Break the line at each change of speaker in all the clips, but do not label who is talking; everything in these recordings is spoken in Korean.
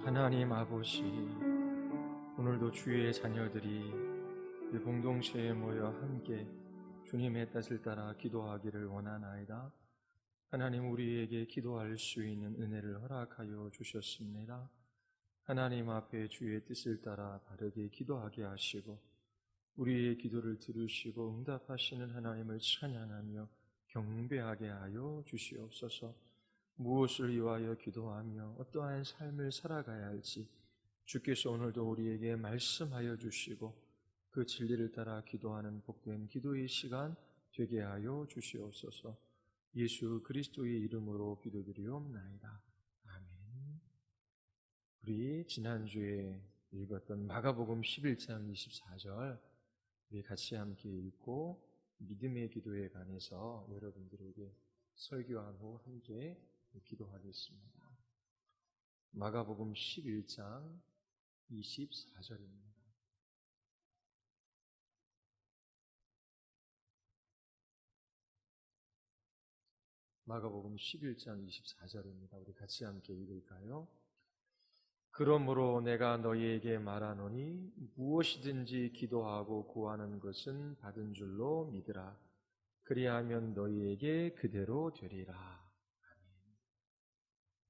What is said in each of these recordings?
하나님 아버지, 오늘도 주의 자녀들이 이 공동체에 모여 함께 주님의 뜻을 따라 기도하기를 원하나이다. 하나님, 우리에게 기도할 수 있는 은혜를 허락하여 주셨습니다. 하나님 앞에 주의 뜻을 따라 바르게 기도하게 하시고 우리의 기도를 들으시고 응답하시는 하나님을 찬양하며 경배하게 하여 주시옵소서. 무엇을 위하여 기도하며 어떠한 삶을 살아가야 할지 주께서 오늘도 우리에게 말씀하여 주시고 그 진리를 따라 기도하는 복된 기도의 시간 되게 하여 주시옵소서. 예수 그리스도의 이름으로 기도드리옵나이다. 아멘. 우리 지난주에 읽었던 마가복음 11장 24절 우리 같이 함께 읽고 믿음의 기도에 관해서 여러분들에게 설교한 후 함께 기도하겠습니다. 마가복음 11장 24절입니다. 마가복음 11장 24절입니다. 우리 같이 함께 읽을까요? 그러므로 내가 너희에게 말하노니 무엇이든지 기도하고 구하는 것은 받은 줄로 믿으라. 그리하면 너희에게 그대로 되리라. 아멘.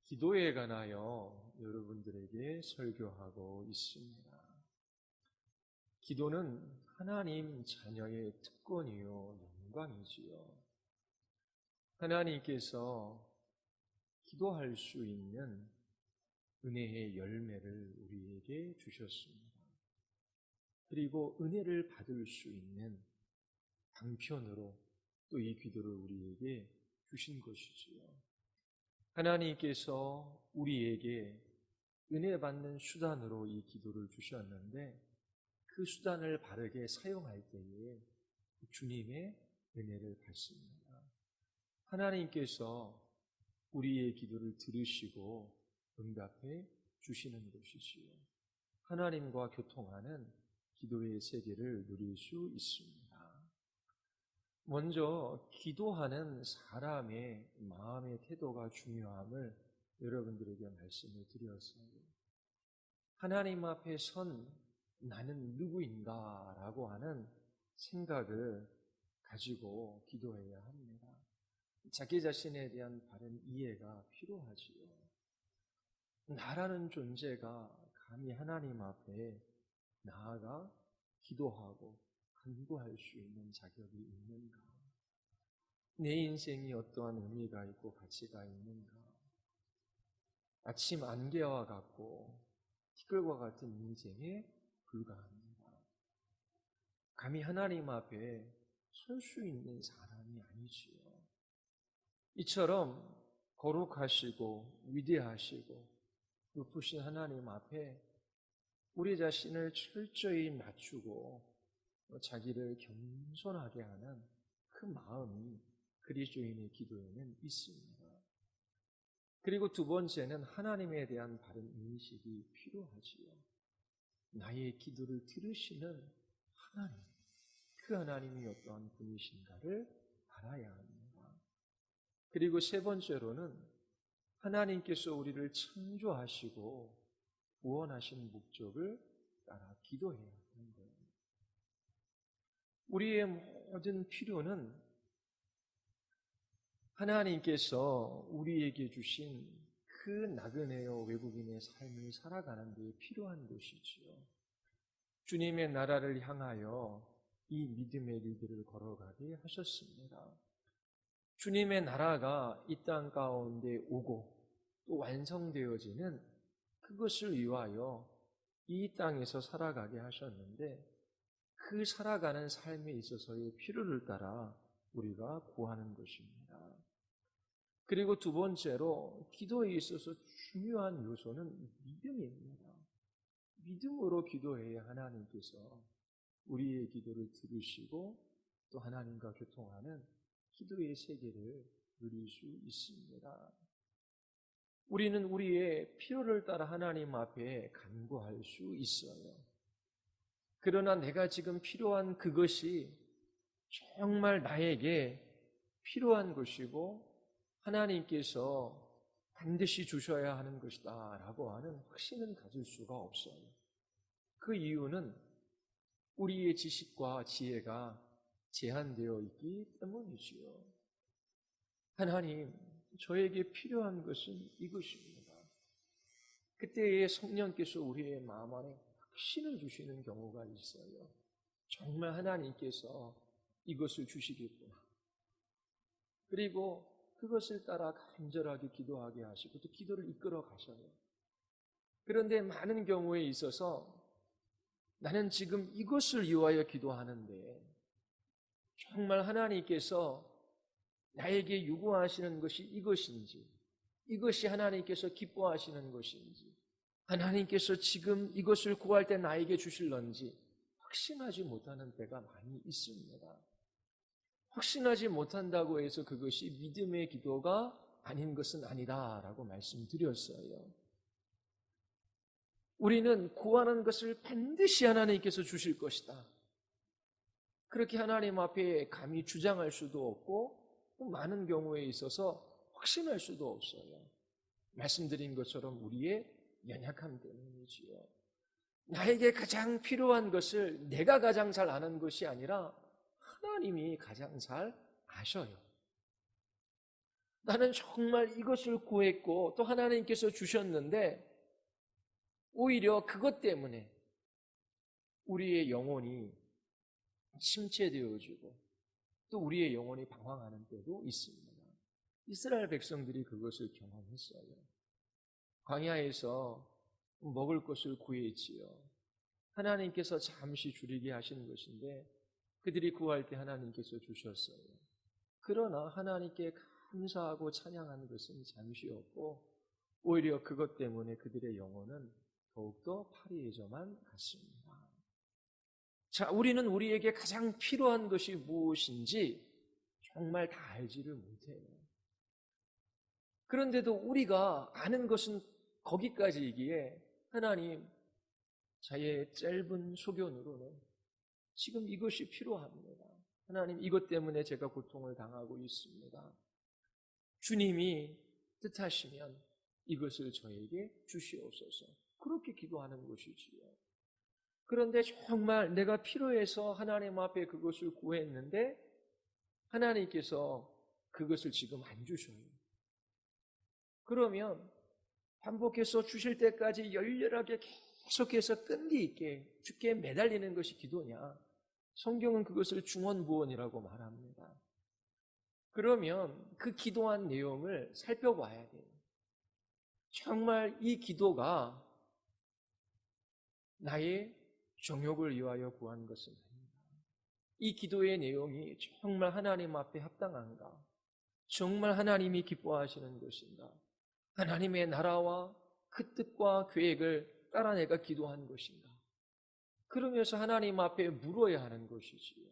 기도에 관하여 여러분들에게 설교하고 있습니다. 기도는 하나님 자녀의 특권이요 영광이지요. 하나님께서 기도할 수 있는 은혜의 열매를 우리에게 주셨습니다. 그리고 은혜를 받을 수 있는 방편으로 또 이 기도를 우리에게 주신 것이지요. 하나님께서 우리에게 은혜 받는 수단으로 이 기도를 주셨는데 그 수단을 바르게 사용할 때에 주님의 은혜를 받습니다. 하나님께서 우리의 기도를 들으시고 응답해 주시는 것이지요. 하나님과 교통하는 기도의 세계를 누릴 수 있습니다. 먼저 기도하는 사람의 마음의 태도가 중요함을 여러분들에게 말씀을 드렸어요. 하나님 앞에 선 나는 누구인가 라고 하는 생각을 가지고 기도해야 합니다. 자기 자신에 대한 바른 이해가 필요하지요. 나라는 존재가 감히 하나님 앞에 나아가 기도하고 간구할 수 있는 자격이 있는가? 내 인생이 어떠한 의미가 있고 가치가 있는가? 아침 안개와 같고 티끌과 같은 인생에 불과합니다. 감히 하나님 앞에 설 수 있는 사람이 아니지요. 이처럼 거룩하시고 위대하시고 높으신 하나님 앞에 우리 자신을 철저히 낮추고 자기를 겸손하게 하는 그 마음이 그리스도인의 기도에는 있습니다. 그리고 두 번째는 하나님에 대한 바른 인식이 필요하지요. 나의 기도를 들으시는 하나님, 그 하나님이 어떠한 분이신가를 알아야 합니다. 그리고 세 번째로는 하나님께서 우리를 창조하시고 구원하신 목적을 따라 기도해야 하는 거예요. 우리의 모든 필요는 하나님께서 우리에게 주신 그 나그네요 외국인의 삶을 살아가는 데 필요한 것이지요. 주님의 나라를 향하여 이 믿음의 길들을 걸어가게 하셨습니다. 주님의 나라가 이 땅 가운데 오고 또 완성되어지는 그것을 위하여 이 땅에서 살아가게 하셨는데 그 살아가는 삶에 있어서의 필요를 따라 우리가 구하는 것입니다. 그리고 두 번째로 기도에 있어서 중요한 요소는 믿음입니다. 믿음으로 기도해야 하나님께서 우리의 기도를 들으시고 또 하나님과 교통하는 기도의 세계를 누릴 수 있습니다. 우리는 우리의 필요를 따라 하나님 앞에 간구할 수 있어요. 그러나 내가 지금 필요한 그것이 정말 나에게 필요한 것이고 하나님께서 반드시 주셔야 하는 것이다 라고 하는 확신은 가질 수가 없어요. 그 이유는 우리의 지식과 지혜가 제한되어 있기 때문이지요. 하나님, 저에게 필요한 것은 이것입니다. 그때에 성령께서 우리의 마음 안에 확신을 주시는 경우가 있어요. 정말 하나님께서 이것을 주시겠구나. 그리고 그것을 따라 간절하게 기도하게 하시고 또 기도를 이끌어 가셔요. 그런데 많은 경우에 있어서 나는 지금 이것을 위하여 기도하는데 정말 하나님께서 나에게 요구하시는 것이 이것인지, 이것이 하나님께서 기뻐하시는 것인지, 하나님께서 지금 이것을 구할 때 나에게 주실런지 확신하지 못하는 때가 많이 있습니다. 확신하지 못한다고 해서 그것이 믿음의 기도가 아닌 것은 아니다라고 말씀드렸어요. 우리는 구하는 것을 반드시 하나님께서 주실 것이다. 그렇게 하나님 앞에 감히 주장할 수도 없고 많은 경우에 있어서 확신할 수도 없어요. 말씀드린 것처럼 우리의 연약함 때문이지요. 나에게 가장 필요한 것을 내가 가장 잘 아는 것이 아니라 하나님이 가장 잘 아셔요. 나는 정말 이것을 구했고 또 하나님께서 주셨는데 오히려 그것 때문에 우리의 영혼이 침체되어지고 또 우리의 영혼이 방황하는 때도 있습니다. 이스라엘 백성들이 그것을 경험했어요. 광야에서 먹을 것을 구했지요. 하나님께서 잠시 줄이게 하신 것인데 그들이 구할 때 하나님께서 주셨어요. 그러나 하나님께 감사하고 찬양하는 것은 잠시였고 오히려 그것 때문에 그들의 영혼은 더욱더 파리해져만 갔습니다. 자, 우리는 우리에게 가장 필요한 것이 무엇인지 정말 다 알지를 못해요. 그런데도 우리가 아는 것은 거기까지이기에 하나님, 저의 짧은 소견으로는 지금 이것이 필요합니다. 하나님, 이것 때문에 제가 고통을 당하고 있습니다. 주님이 뜻하시면 이것을 저에게 주시옵소서. 그렇게 기도하는 것이지요. 그런데 정말 내가 필요해서 하나님 앞에 그것을 구했는데 하나님께서 그것을 지금 안 주셔요. 그러면 반복해서 주실 때까지 열렬하게 계속해서 끈기 있게 주께 매달리는 것이 기도냐? 성경은 그것을 중언부언이라고 말합니다. 그러면 그 기도한 내용을 살펴봐야 돼요. 정말 이 기도가 나의 정욕을 위하여 구한 것은 아닙니다. 이 기도의 내용이 정말 하나님 앞에 합당한가? 정말 하나님이 기뻐하시는 것인가? 하나님의 나라와 그 뜻과 계획을 따라 내가 기도한 것인가? 그러면서 하나님 앞에 물어야 하는 것이지요.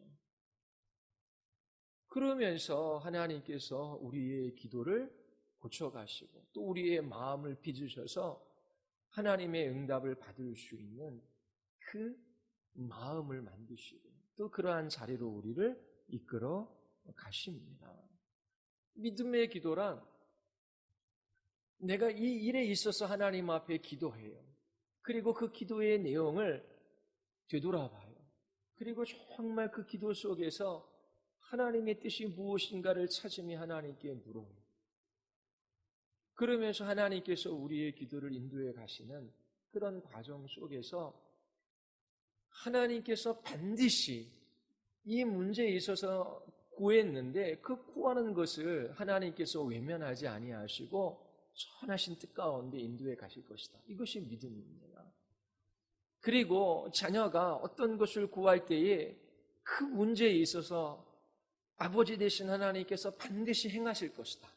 그러면서 하나님께서 우리의 기도를 고쳐가시고 또 우리의 마음을 빚으셔서 하나님의 응답을 받을 수 있는 그 마음을 만드시고 또 그러한 자리로 우리를 이끌어 가십니다. 믿음의 기도란 내가 이 일에 있어서 하나님 앞에 기도해요. 그리고 그 기도의 내용을 되돌아봐요. 그리고 정말 그 기도 속에서 하나님의 뜻이 무엇인가를 찾으며 하나님께 물어요. 그러면서 하나님께서 우리의 기도를 인도해 가시는 그런 과정 속에서 하나님께서 반드시 이 문제에 있어서 구했는데 그 구하는 것을 하나님께서 외면하지 아니하시고 선하신 뜻 가운데 인도해 가실 것이다. 이것이 믿음입니다. 그리고 자녀가 어떤 것을 구할 때에 그 문제에 있어서 아버지 되신 하나님께서 반드시 행하실 것이다.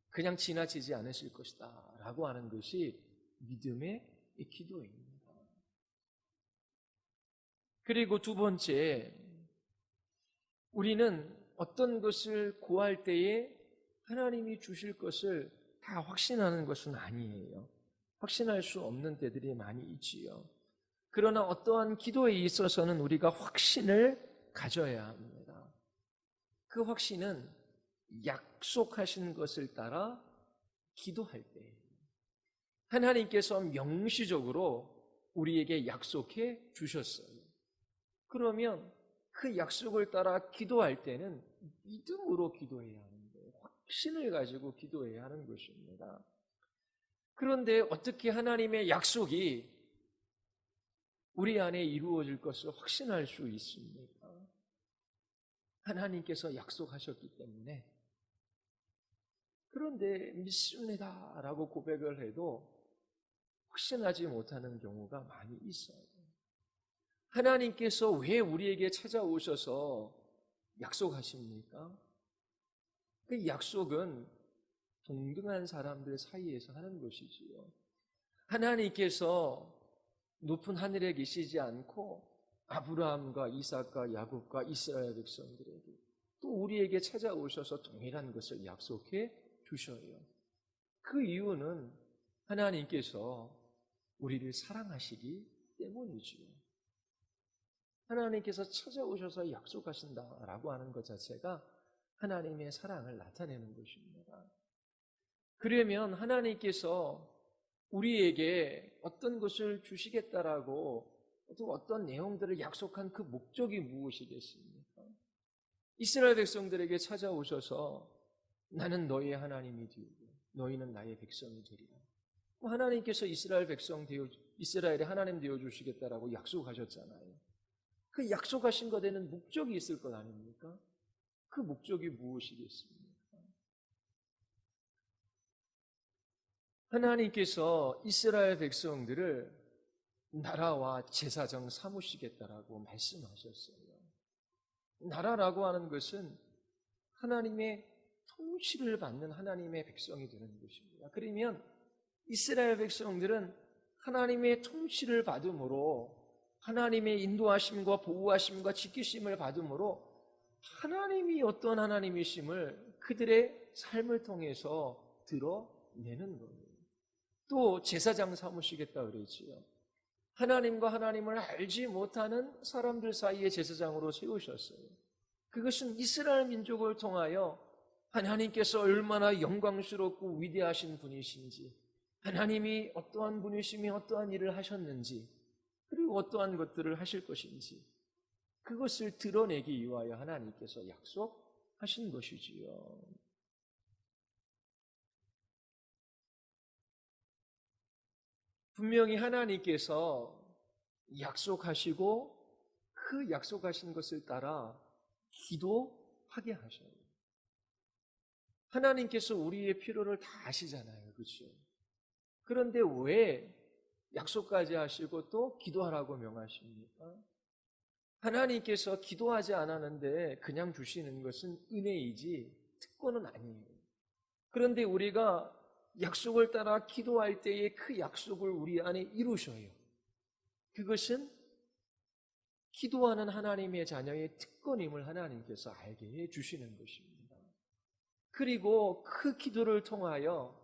그냥 지나치지 않으실 것이다. 라고 하는 것이 믿음의 기도입니다. 그리고 두 번째, 우리는 어떤 것을 구할 때에 하나님이 주실 것을 다 확신하는 것은 아니에요. 확신할 수 없는 때들이 많이 있지요. 그러나 어떠한 기도에 있어서는 우리가 확신을 가져야 합니다. 그 확신은 약속하신 것을 따라 기도할 때 하나님께서 명시적으로 우리에게 약속해 주셨어요. 그러면 그 약속을 따라 기도할 때는 믿음으로 기도해야 하는 거예요. 확신을 가지고 기도해야 하는 것입니다. 그런데 어떻게 하나님의 약속이 우리 안에 이루어질 것을 확신할 수 있습니까? 하나님께서 약속하셨기 때문에. 그런데 믿습니다 라고 고백을 해도 확신하지 못하는 경우가 많이 있어요. 하나님께서 왜 우리에게 찾아오셔서 약속하십니까? 그 약속은 동등한 사람들 사이에서 하는 것이지요. 하나님께서 높은 하늘에 계시지 않고 아브라함과 이삭과 야곱과 이스라엘 백성들에게 또 우리에게 찾아오셔서 동일한 것을 약속해 주셔요. 그 이유는 하나님께서 우리를 사랑하시기 때문이지요. 하나님께서 찾아오셔서 약속하신다라고 하는 것 자체가 하나님의 사랑을 나타내는 것입니다. 그러면 하나님께서 우리에게 어떤 것을 주시겠다라고 또 어떤 내용들을 약속한 그 목적이 무엇이겠습니까? 이스라엘 백성들에게 찾아오셔서 나는 너희의 하나님이 되고 너희는 나의 백성이 되리라. 하나님께서 이스라엘의 하나님 되어 주시겠다라고 약속하셨잖아요. 그 약속하신 것에는 목적이 있을 것 아닙니까? 그 목적이 무엇이겠습니까? 하나님께서 이스라엘 백성들을 나라와 제사장 삼으시겠다라고 말씀하셨어요. 나라라고 하는 것은 하나님의 통치를 받는 하나님의 백성이 되는 것입니다. 그러면 이스라엘 백성들은 하나님의 통치를 받음으로 하나님의 인도하심과 보호하심과 지키심을 받음으로 하나님이 어떤 하나님이심을 그들의 삶을 통해서 드러내는 거예요. 또 제사장 삼으시겠다 그랬지요. 하나님과 하나님을 알지 못하는 사람들 사이에 제사장으로 세우셨어요. 그것은 이스라엘 민족을 통하여 하나님께서 얼마나 영광스럽고 위대하신 분이신지, 하나님이 어떠한 분이시며 어떠한 일을 하셨는지, 그리고 어떠한 것들을 하실 것인지 그것을 드러내기 위하여 하나님께서 약속하신 것이지요. 분명히 하나님께서 약속하시고 그 약속하신 것을 따라 기도하게 하셔요. 하나님께서 우리의 필요를 다 아시잖아요. 그렇죠? 그런데 왜 약속까지 하시고 또 기도하라고 명하십니까? 하나님께서 기도하지 않았는데 그냥 주시는 것은 은혜이지 특권은 아니에요. 그런데 우리가 약속을 따라 기도할 때에 그 약속을 우리 안에 이루셔요. 그것은 기도하는 하나님의 자녀의 특권임을 하나님께서 알게 해주시는 것입니다. 그리고 그 기도를 통하여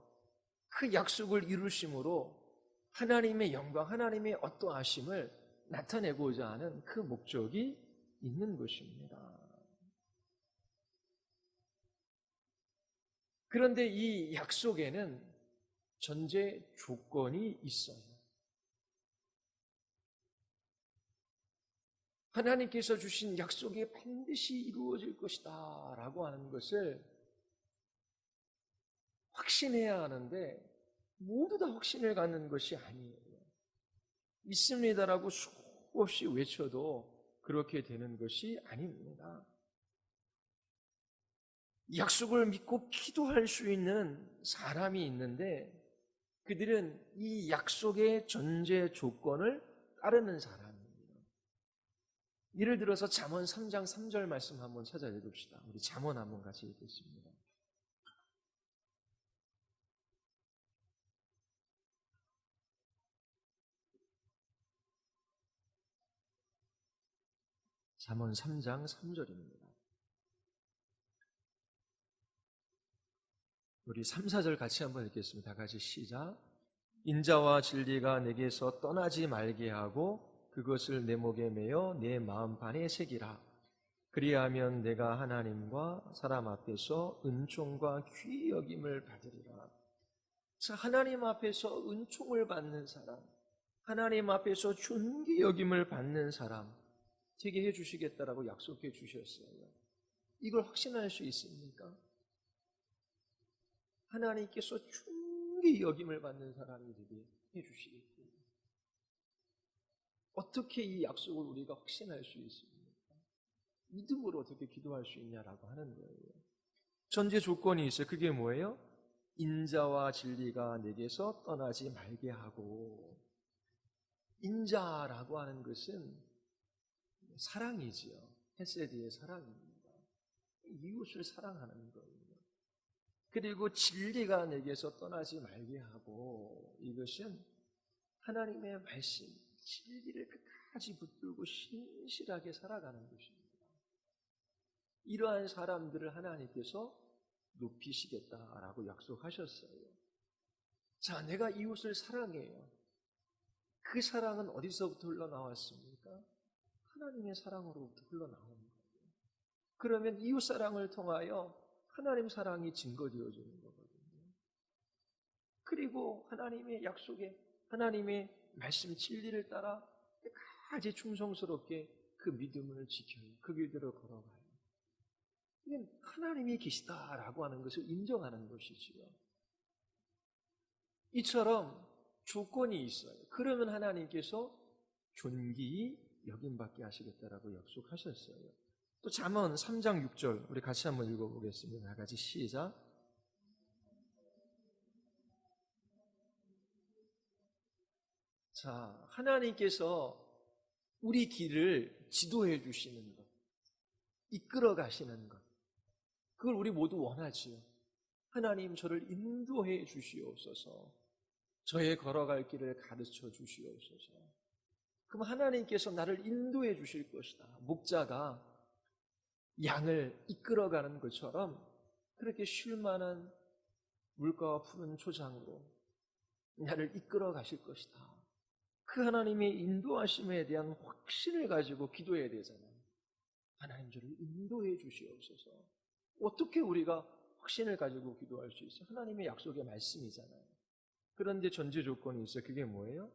그 약속을 이루심으로 하나님의 영광, 하나님의 어떠하심을 나타내고자 하는 그 목적이 있는 것입니다. 그런데 이 약속에는 전제 조건이 있어요. 하나님께서 주신 약속이 반드시 이루어질 것이다 라고 하는 것을 확신해야 하는데 모두 다 확신을 갖는 것이 아니에요. 있습니다라고 수없이 외쳐도 그렇게 되는 것이 아닙니다. 약속을 믿고 기도할 수 있는 사람이 있는데 그들은 이 약속의 전제 조건을 따르는 사람입니다. 예를 들어서 잠언 3장 3절 말씀 한번 찾아 읽읍시다. 우리 잠언 한번 같이 읽겠습니다. 잠언 3장 3절입니다. 우리 3, 4절 같이 한번 읽겠습니다. 다 같이 시작. 인자와 진리가 내게서 떠나지 말게 하고 그것을 내 목에 매어 내 마음판에 새기라. 그리하면 내가 하나님과 사람 앞에서 은총과 귀히 여김을 받으리라. 자, 하나님 앞에서 은총을 받는 사람, 하나님 앞에서 존귀 여김을 받는 사람 되게 해주시겠다라고 약속해 주셨어요. 이걸 확신할 수 있습니까? 하나님께서 존귀 여김을 받는 사람이 되게 해주시겠어요. 어떻게 이 약속을 우리가 확신할 수 있습니까? 믿음으로 어떻게 기도할 수 있냐라고 하는 거예요. 전제 조건이 있어요. 그게 뭐예요? 인자와 진리가 내게서 떠나지 말게 하고, 인자라고 하는 것은 사랑이지요. 헤세드의 사랑입니다. 이웃을 사랑하는 거예요. 그리고 진리가 내게서 떠나지 말게 하고, 이것은 하나님의 말씀, 진리를 끝까지 붙들고 신실하게 살아가는 것입니다. 이러한 사람들을 하나님께서 높이시겠다라고 약속하셨어요. 자, 내가 이웃을 사랑해요. 그 사랑은 어디서부터 흘러나왔습니까? 하나님의 사랑으로부터 흘러나오는 거예요. 그러면 이웃 사랑을 통하여 하나님 사랑이 증거되어지는 거거든요. 그리고 하나님의 약속에 하나님의 말씀 진리를 따라 끝까지 충성스럽게 그 믿음을 지켜요. 그 길대로 걸어가요. 이건 하나님이 계시다라고 하는 것을 인정하는 것이지요. 이처럼 조건이 있어요. 그러면 하나님께서 존귀히 여김받게 하시겠다라고 약속하셨어요. 또 잠언 3장 6절 우리 같이 한번 읽어보겠습니다. 다 같이 시작. 자, 하나님께서 우리 길을 지도해 주시는 것, 이끌어 가시는 것, 그걸 우리 모두 원하지요. 하나님 저를 인도해 주시옵소서. 저의 걸어갈 길을 가르쳐 주시옵소서. 그럼 하나님께서 나를 인도해 주실 것이다. 목자가 양을 이끌어가는 것처럼 그렇게 쉴만한 물가와 푸른 초장으로 나를 이끌어 가실 것이다. 그 하나님의 인도하심에 대한 확신을 가지고 기도해야 되잖아요. 하나님 저를 인도해 주시옵소서. 어떻게 우리가 확신을 가지고 기도할 수 있어요? 하나님의 약속의 말씀이잖아요. 그런데 전제 조건이 있어요. 그게 뭐예요?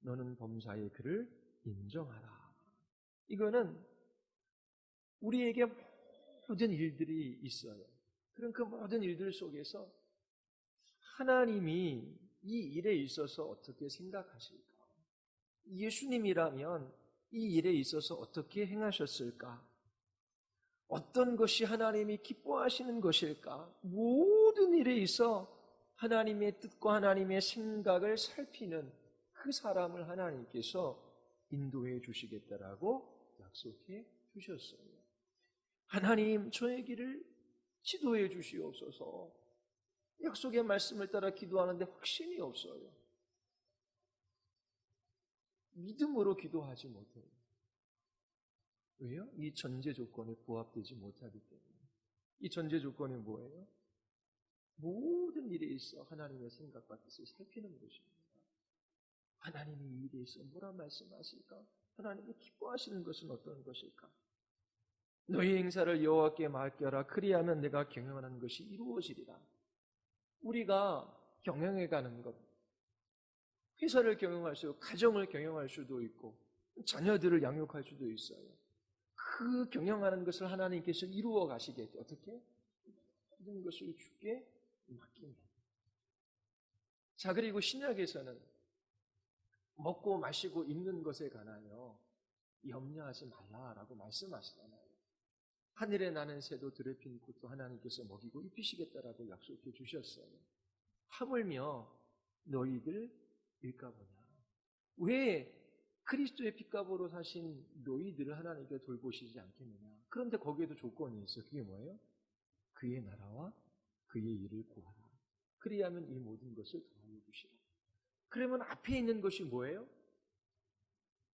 너는 범사의 그를 인정하라. 이거는 우리에게 모든 일들이 있어요. 그럼 그 모든 일들 속에서 하나님이 이 일에 있어서 어떻게 생각하실까? 예수님이라면 이 일에 있어서 어떻게 행하셨을까? 어떤 것이 하나님이 기뻐하시는 것일까? 모든 일에 있어 하나님의 뜻과 하나님의 생각을 살피는 그 사람을 하나님께서 인도해 주시겠다라고 약속해 주셨어요. 하나님 저의 길을 지도해 주시옵소서. 약속의 말씀을 따라 기도하는데 확신이 없어요. 믿음으로 기도하지 못해요. 왜요? 이 전제 조건에 부합되지 못하기 때문에. 이 전제 조건이 뭐예요? 모든 일에 있어 하나님의 생각과 뜻을 살피는 것입니다. 하나님이 이 일에 있어 뭐라 말씀하실까? 하나님이 기뻐하시는 것은 어떤 것일까? 너희 행사를 여호와께 맡겨라. 그리하면 내가 경영하는 것이 이루어지리라. 우리가 경영해가는 것, 회사를 경영할 수 있고 가정을 경영할 수도 있고 자녀들을 양육할 수도 있어요. 그 경영하는 것을 하나님께서 이루어 가시겠죠. 어떻게? 모든 것을 주께 맡기면. 자, 그리고 신약에서는 먹고 마시고 입는 것에 관하여 염려하지 말라라고 말씀하시잖아요. 하늘에 나는 새도 들에 핀 꽃도 하나님께서 먹이고 입히시겠다라고 약속해 주셨어요. 하물며 너희들 일까보냐. 왜 그리스도의 핏값으로 사신 너희들을 하나님께 돌보시지 않겠느냐. 그런데 거기에도 조건이 있어요. 그게 뭐예요? 그의 나라와 그의 일을 구하라. 그리하면 이 모든 것을 더하여 주시라. 그러면 앞에 있는 것이 뭐예요?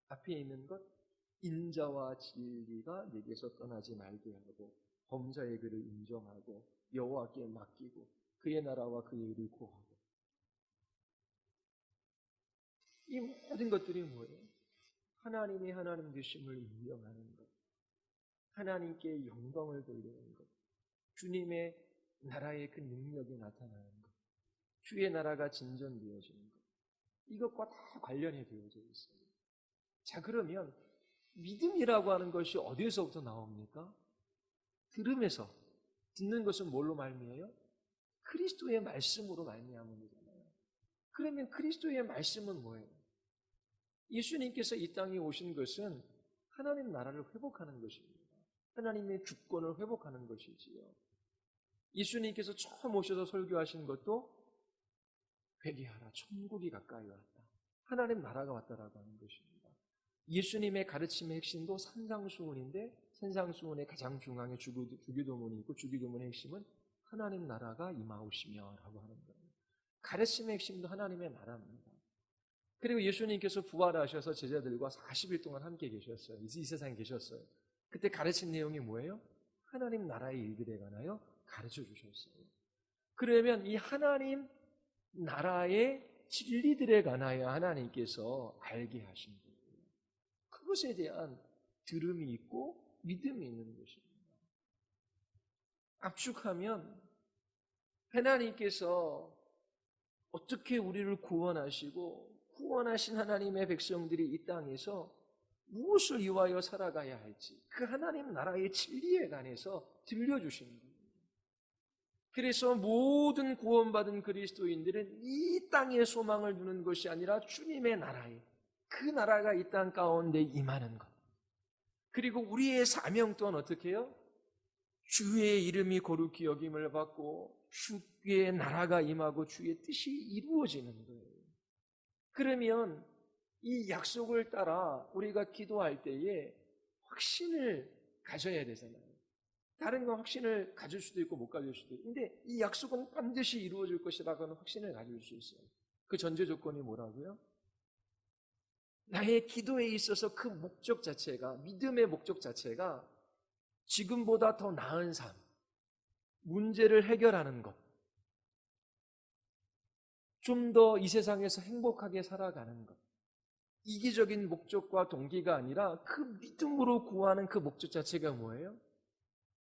앞에 있는 것, 인자와 진리가 내게서 떠나지 말게 하고 범사의 그를 인정하고 여호와께 맡기고 그의 나라와 그의 일을 구하고. 이 모든 것들이 뭐예요? 하나님이 하나님 되심을 인정하는 것, 하나님께 영광을 돌리는 것, 주님의 나라의 그 능력이 나타나는 것, 주의 나라가 진전되어지는 것. 이것과 다 관련이 되어져 있어요. 자, 그러면 믿음이라고 하는 것이 어디에서부터 나옵니까? 들음에서. 듣는 것은 뭘로 말미에요? 그리스도의 말씀으로 말미암은 거잖아요. 그러면 그리스도의 말씀은 뭐예요? 예수님께서 이 땅에 오신 것은 하나님 나라를 회복하는 것입니다. 하나님의 주권을 회복하는 것이지요. 예수님께서 처음 오셔서 설교하신 것도 회개하라, 천국이 가까이 왔다. 하나님 나라가 왔다라고 하는 것입니다. 예수님의 가르침의 핵심도 산상수훈인데 산상수훈의 가장 중앙에 주기도문이 있고 주기도문의 핵심은 하나님 나라가 임하오시며 라고 하는 거예요. 가르침의 핵심도 하나님의 나라입니다. 그리고 예수님께서 부활하셔서 제자들과 40일 동안 함께 계셨어요. 이 세상에 계셨어요. 그때 가르친 내용이 뭐예요? 하나님 나라의 일들에 관하여 가르쳐 주셨어요. 그러면 이 하나님 나라의 진리들에 관하여 하나님께서 알게 하신 거예요. 그것에 대한 들음이 있고 믿음이 있는 것입니다. 압축하면 하나님께서 어떻게 우리를 구원하시고 구원하신 하나님의 백성들이 이 땅에서 무엇을 위하여 살아가야 할지 그 하나님 나라의 진리에 관해서 들려주시는 겁니다. 그래서 모든 구원받은 그리스도인들은 이 땅에 소망을 두는 것이 아니라 주님의 나라에 그 나라가 이 땅 가운데 임하는 것. 그리고 우리의 사명 또한 어떻게 해요? 주의 이름이 거룩히 여김을 받고 주의 나라가 임하고 주의 뜻이 이루어지는 거예요. 그러면 이 약속을 따라 우리가 기도할 때에 확신을 가져야 되잖아요. 다른 건 확신을 가질 수도 있고 못 가질 수도 있고 근데 이 약속은 반드시 이루어질 것이라고 하는 확신을 가질 수 있어요. 그 전제 조건이 뭐라고요? 나의 기도에 있어서 그 목적 자체가 믿음의 목적 자체가 지금보다 더 나은 삶, 문제를 해결하는 것, 좀 더 이 세상에서 행복하게 살아가는 것, 이기적인 목적과 동기가 아니라 그 믿음으로 구하는 그 목적 자체가 뭐예요?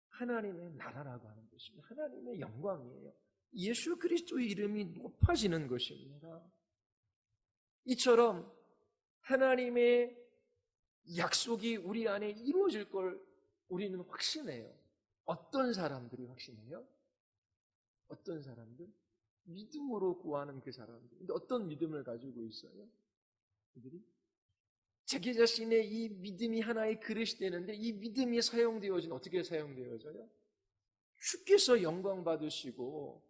하나님의 나라라고 하는 것입니다. 하나님의 영광이에요. 예수 그리스도의 이름이 높아지는 것입니다. 이처럼 하나님의 약속이 우리 안에 이루어질 걸 우리는 확신해요. 어떤 사람들이 확신해요? 어떤 사람들? 믿음으로 구하는 그 사람들. 근데 어떤 믿음을 가지고 있어요? 그들이? 자기 자신의 이 믿음이 하나의 그릇이 되는데 이 믿음이 사용되어진 어떻게 사용되어져요? 주께서 영광 받으시고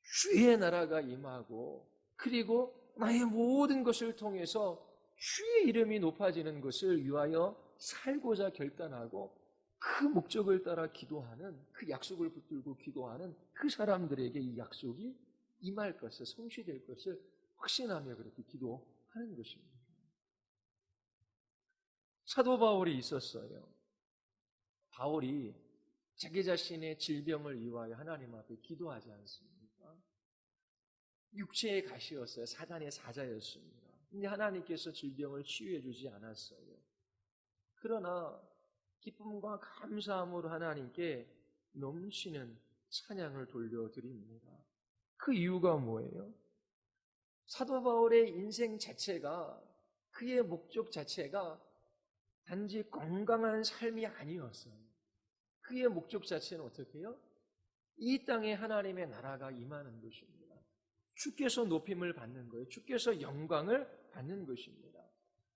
주의 나라가 임하고 그리고 나의 모든 것을 통해서 주의 이름이 높아지는 것을 위하여 살고자 결단하고 그 목적을 따라 기도하는 그 약속을 붙들고 기도하는 그 사람들에게 이 약속이 임할 것을 성취될 것을 확신하며 그렇게 기도하는 것입니다. 사도 바울이 있었어요. 바울이 자기 자신의 질병을 위하여 하나님 앞에 기도하지 않습니까? 육체의 가시였어요. 사단의 사자였습니다. 근데 하나님께서 질병을 치유해 주지 않았어요. 그러나 기쁨과 감사함으로 하나님께 넘치는 찬양을 돌려드립니다. 그 이유가 뭐예요? 사도 바울의 인생 자체가 그의 목적 자체가 단지 건강한 삶이 아니었어요. 그의 목적 자체는 어떻게 해요? 이 땅에 하나님의 나라가 임하는 것입니다. 주께서 높임을 받는 거예요. 주께서 영광을 받는 것입니다.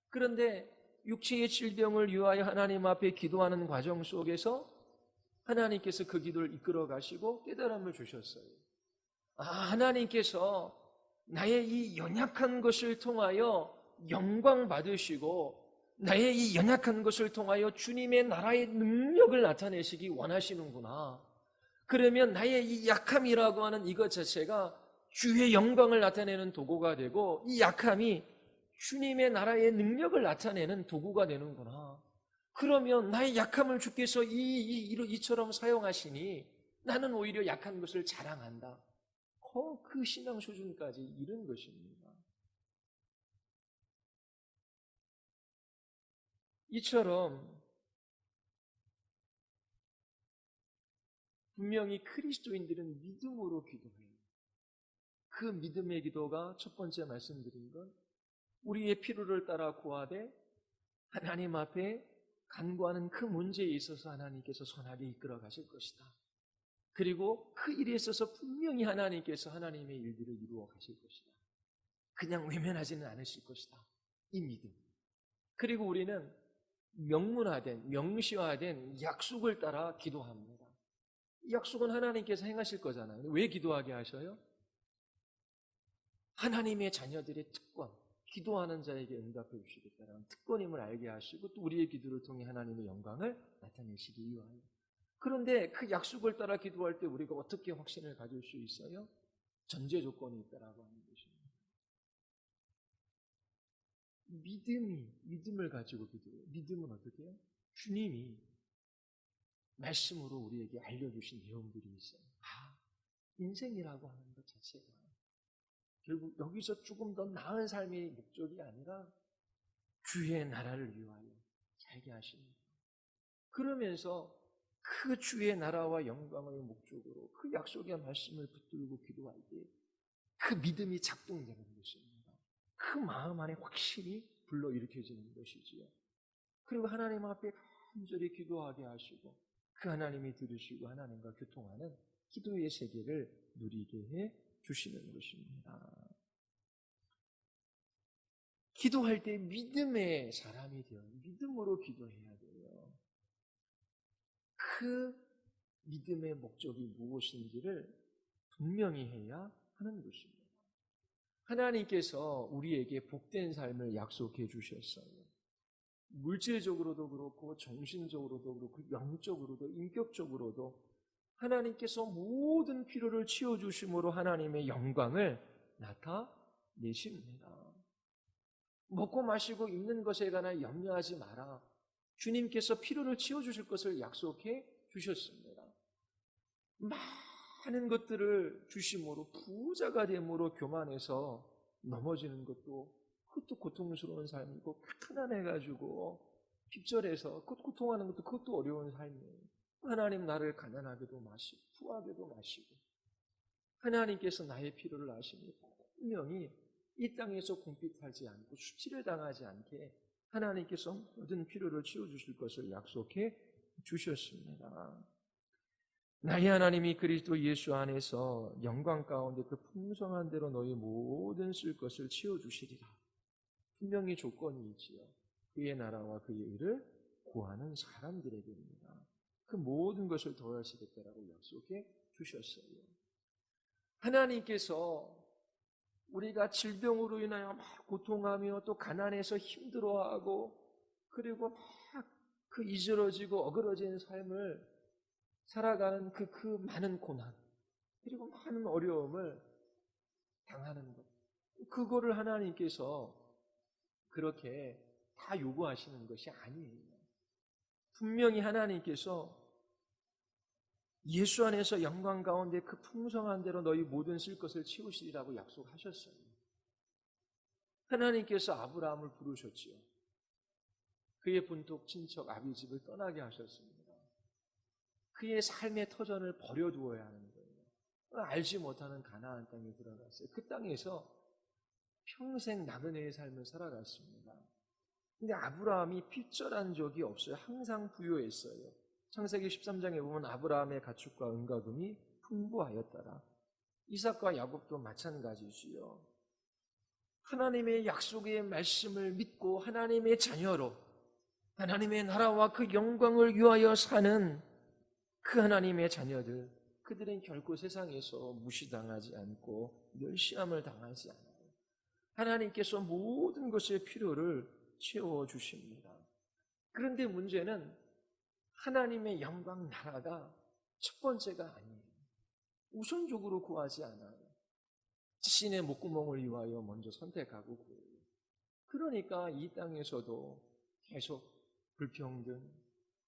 그런데 육체의 질병을 위하여 하나님 앞에 기도하는 과정 속에서 하나님께서 그 기도를 이끌어 가시고 깨달음을 주셨어요. 하나님께서 나의 이 연약한 것을 통하여 영광 받으시고 나의 이 연약한 것을 통하여 주님의 나라의 능력을 나타내시기 원하시는구나. 그러면 나의 이 약함이라고 하는 이것 자체가 주의 영광을 나타내는 도구가 되고 이 약함이 주님의 나라의 능력을 나타내는 도구가 되는구나. 그러면 나의 약함을 주께서 이처럼 사용하시니 나는 오히려 약한 것을 자랑한다. 그 신앙 수준까지 이른 것입니다. 이처럼 분명히 그리스도인들은 믿음으로 기도해요. 그 믿음의 기도가 첫 번째 말씀드린 건 우리의 필요를 따라 구하되 하나님 앞에 간구하는 그 문제에 있어서 하나님께서 선하게 이끌어 가실 것이다. 그리고 그 일에 있어서 분명히 하나님께서 하나님의 일들을 이루어 가실 것이다. 그냥 외면하지는 않으실 것이다. 이 믿음. 그리고 우리는 명문화된, 명시화된 약속을 따라 기도합니다. 이 약속은 하나님께서 행하실 거잖아요. 왜 기도하게 하셔요? 하나님의 자녀들의 특권, 기도하는 자에게 응답해 주시겠다는 특권임을 알게 하시고 또 우리의 기도를 통해 하나님의 영광을 나타내시기 위하여. 그런데 그 약속을 따라 기도할 때 우리가 어떻게 확신을 가질 수 있어요? 전제 조건이 있다라고 하는 것입니다. 믿음을 가지고 기도해요. 믿음은 어떻게 해요? 주님이 말씀으로 우리에게 알려주신 내용들이 있어요. 인생이라고 하는 것 자체가 결국 여기서 조금 더 나은 삶의 목적이 아니라 주의 나라를 위하여 살게 하십니다. 그러면서 그 주의 나라와 영광을 목적으로 그 약속의 말씀을 붙들고 기도할 때 그 믿음이 작동되는 것입니다. 그 마음 안에 확실히 불러일으켜지는 것이지요. 그리고 하나님 앞에 간절히 기도하게 하시고 그 하나님이 들으시고 하나님과 교통하는 기도의 세계를 누리게 해 주시는 것입니다. 기도할 때 믿음의 사람이 되어 믿음으로 기도해야 돼요. 그 믿음의 목적이 무엇인지를 분명히 해야 하는 것입니다. 하나님께서 우리에게 복된 삶을 약속해 주셨어요. 물질적으로도 그렇고 정신적으로도 그렇고 영적으로도 인격적으로도 하나님께서 모든 필요를 채워주심으로 하나님의 영광을 나타내십니다. 먹고 마시고 입는 것에 관해 염려하지 마라. 주님께서 필요를 채워주실 것을 약속해 주셨습니다. 많은 것들을 주심으로 부자가 됨으로 교만해서 넘어지는 것도 그것도 고통스러운 삶이고 가난해가지고 핍절해서 고통하는 것도 그것도 어려운 삶이에요. 하나님 나를 가난하게도 마시고 부하게도 마시고 하나님께서 나의 필요를 아시니 분명히 이 땅에서 궁핍하지 않고 수치를 당하지 않게 하나님께서 모든 필요를 채워주실 것을 약속해 주셨습니다. 나의 하나님이 그리스도 예수 안에서 영광 가운데 그 풍성한 대로 너희 모든 쓸 것을 채워주시리라. 분명히 조건이 있지요. 그의 나라와 그의 의를 구하는 사람들에게입니다. 그 모든 것을 더하시겠다라고 약속해 주셨어요. 하나님께서 우리가 질병으로 인하여 막 고통하며 또 가난해서 힘들어하고 그리고 막 그 이지러지고 어그러진 삶을 살아가는 그 많은 고난 그리고 많은 어려움을 당하는 것 그거를 하나님께서 그렇게 다 요구하시는 것이 아니에요. 분명히 하나님께서 예수 안에서 영광 가운데 그 풍성한 대로 너희 모든 쓸 것을 채우시리라고 약속하셨어요. 하나님께서 아브라함을 부르셨지요. 그의 본토 친척 아비집을 떠나게 하셨습니다. 그의 삶의 터전을 버려두어야 하는 거예요. 알지 못하는 가나안 땅에 들어갔어요. 그 땅에서 평생 나그네의 삶을 살아갔습니다. 근데 아브라함이 핍절한 적이 없어요. 항상 부유했어요. 창세기 13장에 보면 아브라함의 가축과 은과 금이 풍부하였더라. 이삭과 야곱도 마찬가지지요. 하나님의 약속의 말씀을 믿고 하나님의 자녀로 하나님의 나라와 그 영광을 위하여 사는 그 하나님의 자녀들, 그들은 결코 세상에서 무시당하지 않고 멸시함을 당하지 않아요. 하나님께서 모든 것의 필요를 채워주십니다. 그런데 문제는 하나님의 영광 나라가 첫 번째가 아니에요. 우선적으로 구하지 않아요. 자신의 목구멍을 위하여 먼저 선택하고 구해요. 그러니까 이 땅에서도 계속 불평등,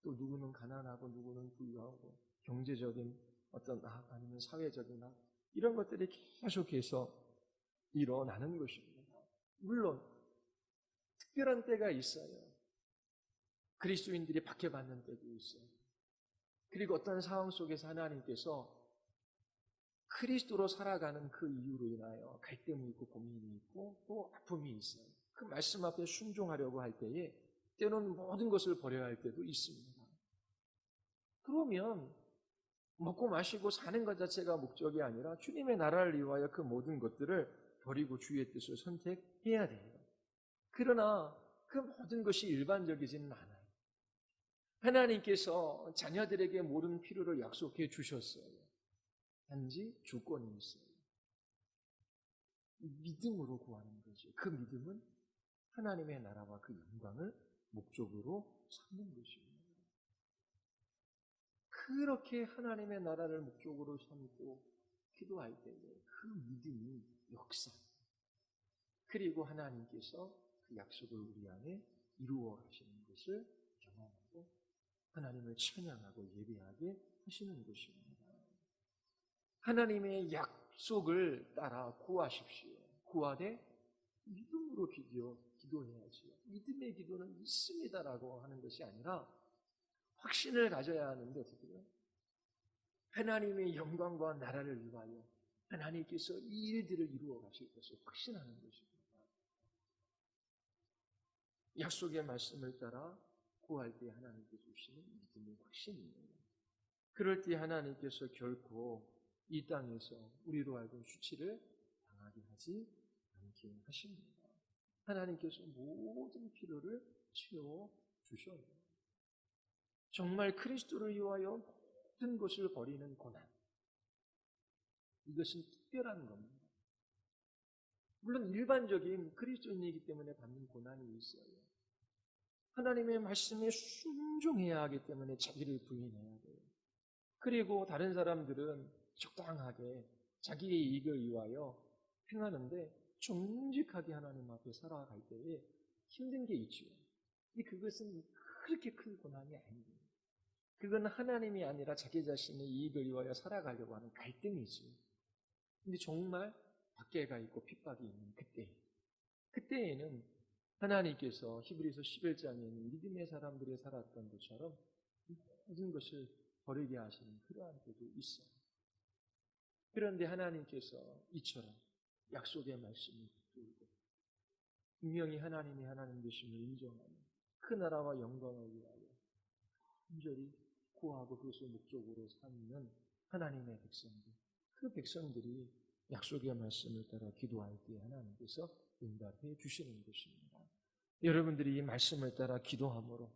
또 누구는 가난하고 누구는 부유하고 경제적인 어떤 아니면 사회적인 이런 것들이 계속해서 일어나는 것입니다. 물론 특별한 때가 있어요. 그리스도인들이 박해받는 때도 있어요. 그리고 어떤 상황 속에서 하나님께서 그리스도로 살아가는 그 이유로 인하여 갈등이 있고 고민이 있고 또 아픔이 있어요. 그 말씀 앞에 순종하려고 할 때에 때로는 모든 것을 버려야 할 때도 있습니다. 그러면 먹고 마시고 사는 것 자체가 목적이 아니라 주님의 나라를 위하여 그 모든 것들을 버리고 주의 뜻을 선택해야 돼요. 그러나 그 모든 것이 일반적이지는 않아요. 하나님께서 자녀들에게 모든 필요를 약속해 주셨어요. 단지 조건이 있어요. 믿음으로 구하는 거죠. 그 믿음은 하나님의 나라와 그 영광을 목적으로 삼는 것입니다. 그렇게 하나님의 나라를 목적으로 삼고 기도할 때에 그 믿음이 역사, 그리고 하나님께서 그 약속을 우리 안에 이루어 가시는 것을 경험하고 하나님을 찬양하고 예배하게 하시는 것입니다. 하나님의 약속을 따라 구하십시오. 구하되 믿음으로 기도해야지요. 믿음의 기도는 믿습니다라고 하는 것이 아니라 확신을 가져야 하는데 어떻게 해요? 하나님의 영광과 나라를 위하여 하나님께서 이 일들을 이루어 가실 것을 확신하는 것입니다. 약속의 말씀을 따라 구할 때 하나님께 주시는 믿음의 확신이에요. 그럴 때 하나님께서 결코 이 땅에서 우리로 하여금 수치를 당하게 하지 않게 하십니다. 하나님께서 모든 필요를 채워 주셔요. 정말 그리스도를 위하여 모든 것을 버리는 고난, 이것은 특별한 겁니다. 물론 일반적인 그리스도인이기 때문에 받는 고난이 있어요. 하나님의 말씀에 순종해야 하기 때문에 자기를 부인해야 돼요. 그리고 다른 사람들은 적당하게 자기의 이익을 위하여 행하는데 정직하게 하나님 앞에 살아갈 때에 힘든 게 있죠. 근데 그것은 그렇게 큰 고난이 아니에요. 그건 하나님이 아니라 자기 자신의 이익을 위하여 살아가려고 하는 갈등이죠. 근데 정말 박해가 있고 핍박이 있는 그때에는 하나님께서 히브리서 11장에는 믿음의 사람들이 살았던 것처럼 모든 것을 버리게 하시는 그러한 때도 있어요. 그런데 하나님께서 이처럼 약속의 말씀을 붙들고 분명히 하나님이 하나님 되심을 인정하며 그 나라와 영광을 위하여 간절히 구하고 그것을 목적으로 삼는 하나님의 백성들, 그 백성들이 약속의 말씀을 따라 기도할 때 하나님께서 응답해 주시는 것입니다. 여러분들이 이 말씀을 따라 기도함으로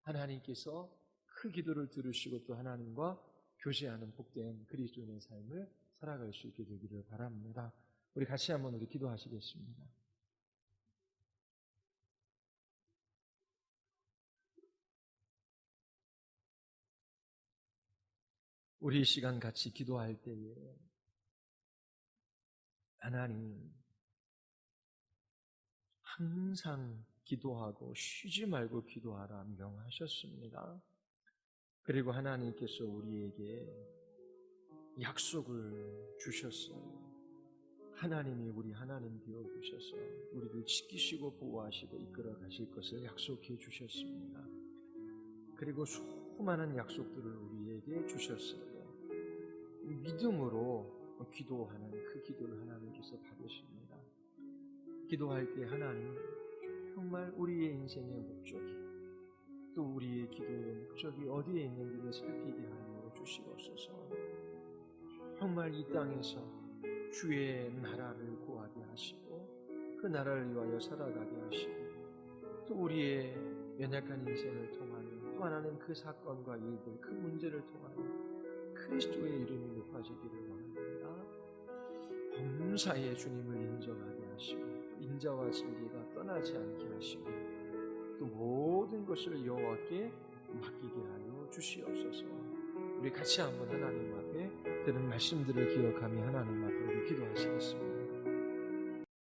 하나님께서 그 기도를 들으시고 또 하나님과 교제하는 복된 그리스도인의 삶을 살아갈 수 있게 되기를 바랍니다. 우리 같이 한번 기도하시겠습니다. 우리 이 시간 같이 기도할 때에 하나님, 항상 기도하고 쉬지 말고 기도하라 명하셨습니다. 그리고 하나님께서 우리에게 약속을 주셨어요. 하나님이 우리 하나님 되어 주셔서 우리를 지키시고 보호하시고 이끌어 가실 것을 약속해 주셨습니다. 그리고 수많은 약속들을 우리에게 주셨어요. 믿음으로 기도하는 그 기도를 하나님께서 받으십니다. 기도할 때 하나님, 정말 우리의 인생의 목적이, 또 우리의 기도의 목적이 어디에 있는지를 살피게 하여 주시옵소서. 정말 이 땅에서 주의 나라를 구하게 하시고 그 나라를 위하여 살아가게 하시고 또 우리의 연약한 인생을 통하여 또 하나님 그 사건과 일들, 그 문제를 통하여 그리스도의 이름이 높아지기를 원합니다. 범사에 주님을 인정하게 하시고 인자와 진리가 떠나지 않게 하시고 또 모든 것을 여호와께 맡기게 하여 주시옵소서. 우리 같이 한번 하나님 앞에 들은 말씀들을 기억하며 하나님 앞에 우리 기도하시겠습니다.